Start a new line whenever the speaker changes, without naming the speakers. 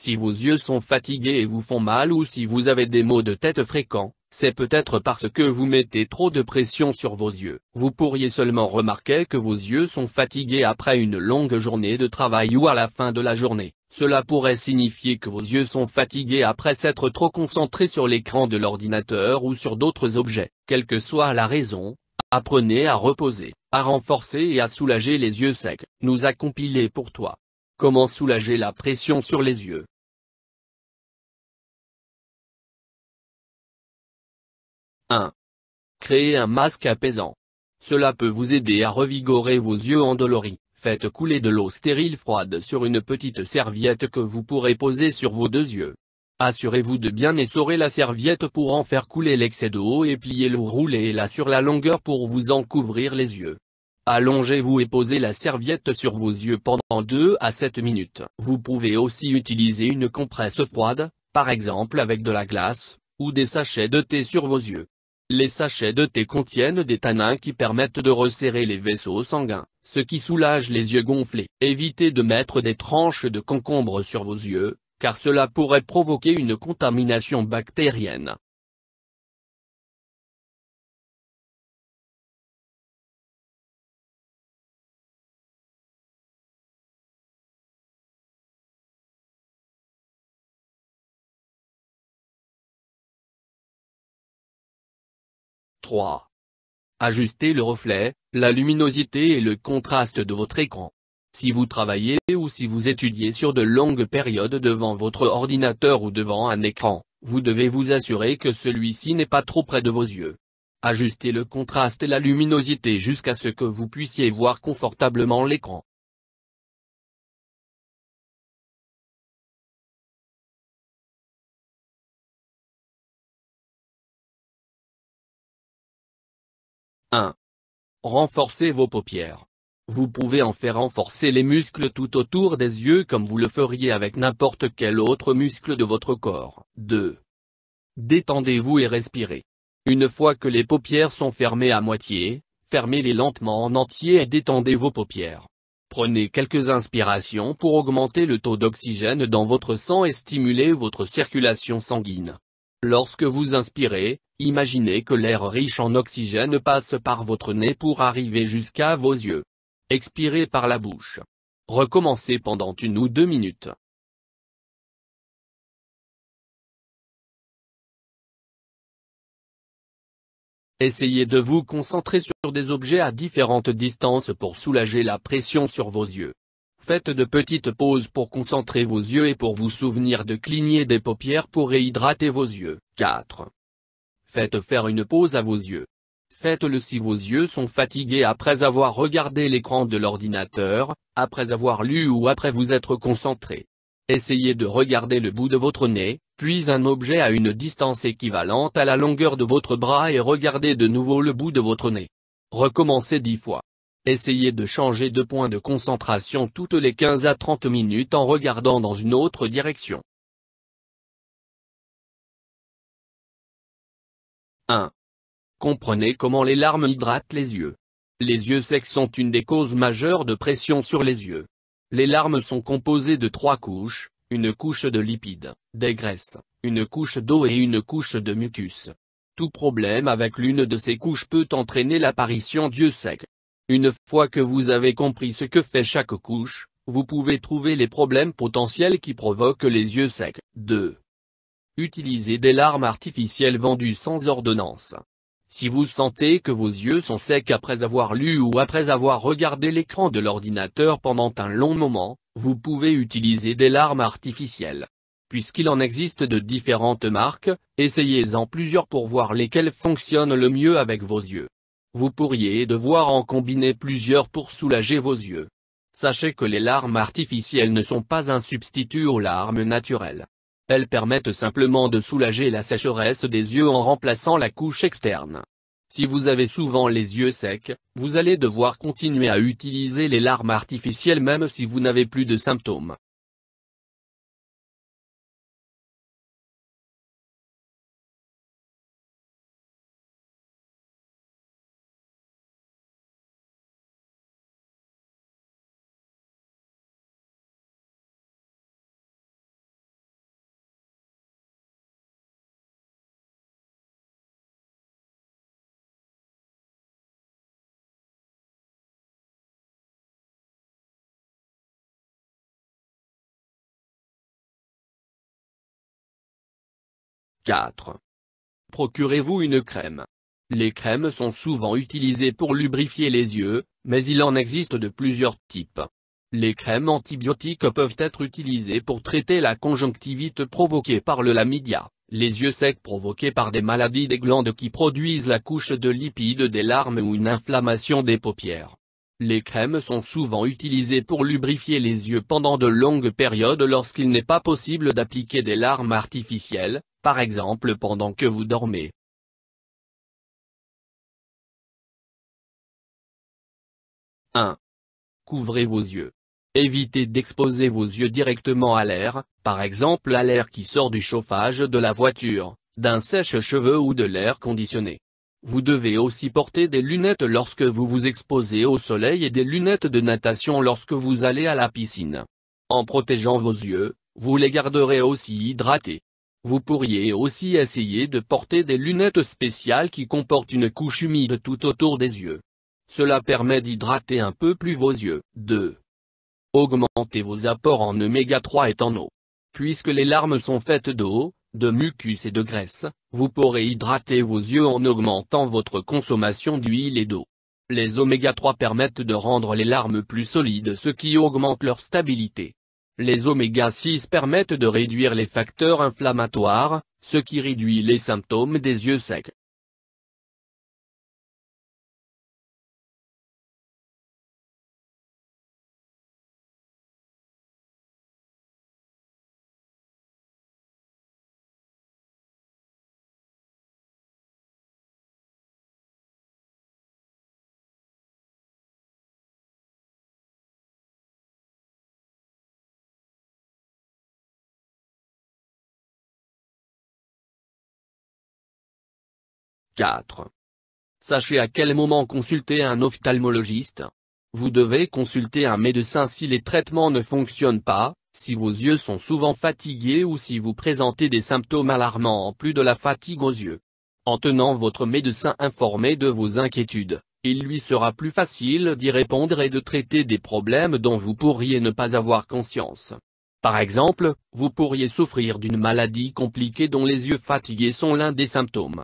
Si vos yeux sont fatigués et vous font mal ou si vous avez des maux de tête fréquents, c'est peut-être parce que vous mettez trop de pression sur vos yeux. Vous pourriez seulement remarquer que vos yeux sont fatigués après une longue journée de travail ou à la fin de la journée. Cela pourrait signifier que vos yeux sont fatigués après s'être trop concentrés sur l'écran de l'ordinateur ou sur d'autres objets. Quelle que soit la raison, apprenez à reposer, à renforcer et à soulager les yeux secs. Nous a compilé pour toi. Comment soulager la pression sur les yeux? 1. Créez un masque apaisant. Cela peut vous aider à revigorer vos yeux endoloris. Faites couler de l'eau stérile froide sur une petite serviette que vous pourrez poser sur vos deux yeux. Assurez-vous de bien essorer la serviette pour en faire couler l'excès d'eau et pliez-le ou roulez-la sur la longueur pour vous en couvrir les yeux. Allongez-vous et posez la serviette sur vos yeux pendant 2 à 7 minutes. Vous pouvez aussi utiliser une compresse froide, par exemple avec de la glace, ou des sachets de thé sur vos yeux. Les sachets de thé contiennent des tanins qui permettent de resserrer les vaisseaux sanguins, ce qui soulage les yeux gonflés. Évitez de mettre des tranches de concombre sur vos yeux, car cela pourrait provoquer une contamination bactérienne. « 3. Ajustez le reflet, la luminosité et le contraste de votre écran. Si vous travaillez ou si vous étudiez sur de longues périodes devant votre ordinateur ou devant un écran, vous devez vous assurer que celui-ci n'est pas trop près de vos yeux. Ajustez le contraste et la luminosité jusqu'à ce que vous puissiez voir confortablement l'écran. « 1. Renforcez vos paupières. Vous pouvez en faire renforcer les muscles tout autour des yeux comme vous le feriez avec n'importe quel autre muscle de votre corps. 2. Détendez-vous et respirez. Une fois que les paupières sont fermées à moitié, fermez-les lentement en entier et détendez vos paupières. Prenez quelques inspirations pour augmenter le taux d'oxygène dans votre sang et stimuler votre circulation sanguine. Lorsque vous inspirez, imaginez que l'air riche en oxygène passe par votre nez pour arriver jusqu'à vos yeux. Expirez par la bouche. Recommencez pendant 1 ou 2 minutes. Essayez de vous concentrer sur des objets à différentes distances pour soulager la pression sur vos yeux. Faites de petites pauses pour concentrer vos yeux et pour vous souvenir de cligner des paupières pour réhydrater vos yeux. 4. Faites faire une pause à vos yeux. Faites-le si vos yeux sont fatigués après avoir regardé l'écran de l'ordinateur, après avoir lu ou après vous être concentré. Essayez de regarder le bout de votre nez, puis un objet à une distance équivalente à la longueur de votre bras et regardez de nouveau le bout de votre nez. Recommencez 10 fois. Essayez de changer de point de concentration toutes les 15 à 30 minutes en regardant dans une autre direction. 1. Comprenez comment les larmes hydratent les yeux. Les yeux secs sont une des causes majeures de pression sur les yeux. Les larmes sont composées de 3 couches, une couche de lipides, des graisses, une couche d'eau et une couche de mucus. Tout problème avec l'une de ces couches peut entraîner l'apparition d'yeux secs. Une fois que vous avez compris ce que fait chaque couche, vous pouvez trouver les problèmes potentiels qui provoquent les yeux secs. 2. Utilisez des larmes artificielles vendues sans ordonnance. Si vous sentez que vos yeux sont secs après avoir lu ou après avoir regardé l'écran de l'ordinateur pendant un long moment, vous pouvez utiliser des larmes artificielles. Puisqu'il en existe de différentes marques, essayez-en plusieurs pour voir lesquelles fonctionnent le mieux avec vos yeux. Vous pourriez devoir en combiner plusieurs pour soulager vos yeux. Sachez que les larmes artificielles ne sont pas un substitut aux larmes naturelles. Elles permettent simplement de soulager la sécheresse des yeux en remplaçant la couche externe. Si vous avez souvent les yeux secs, vous allez devoir continuer à utiliser les larmes artificielles même si vous n'avez plus de symptômes. 4. Procurez-vous une crème. Les crèmes sont souvent utilisées pour lubrifier les yeux, mais il en existe de plusieurs types. Les crèmes antibiotiques peuvent être utilisées pour traiter la conjonctivite provoquée par le chlamydia, les yeux secs provoqués par des maladies des glandes qui produisent la couche de lipides des larmes ou une inflammation des paupières. Les crèmes sont souvent utilisées pour lubrifier les yeux pendant de longues périodes lorsqu'il n'est pas possible d'appliquer des larmes artificielles, par exemple pendant que vous dormez. « 1. Couvrez vos yeux. Évitez d'exposer vos yeux directement à l'air, par exemple à l'air qui sort du chauffage de la voiture, d'un sèche-cheveux ou de l'air conditionné. Vous devez aussi porter des lunettes lorsque vous vous exposez au soleil et des lunettes de natation lorsque vous allez à la piscine. En protégeant vos yeux, vous les garderez aussi hydratés. Vous pourriez aussi essayer de porter des lunettes spéciales qui comportent une couche humide tout autour des yeux. Cela permet d'hydrater un peu plus vos yeux. 2. Augmentez vos apports en oméga 3 et en eau. Puisque les larmes sont faites d'eau, de mucus et de graisse, vous pourrez hydrater vos yeux en augmentant votre consommation d'huile et d'eau. Les oméga 3 permettent de rendre les larmes plus solides, ce qui augmente leur stabilité. Les oméga 6 permettent de réduire les facteurs inflammatoires, ce qui réduit les symptômes des yeux secs. « 4. Sachez à quel moment consulter un ophtalmologiste. Vous devez consulter un médecin si les traitements ne fonctionnent pas, si vos yeux sont souvent fatigués ou si vous présentez des symptômes alarmants en plus de la fatigue aux yeux. En tenant votre médecin informé de vos inquiétudes, il lui sera plus facile d'y répondre et de traiter des problèmes dont vous pourriez ne pas avoir conscience. Par exemple, vous pourriez souffrir d'une maladie compliquée dont les yeux fatigués sont l'un des symptômes.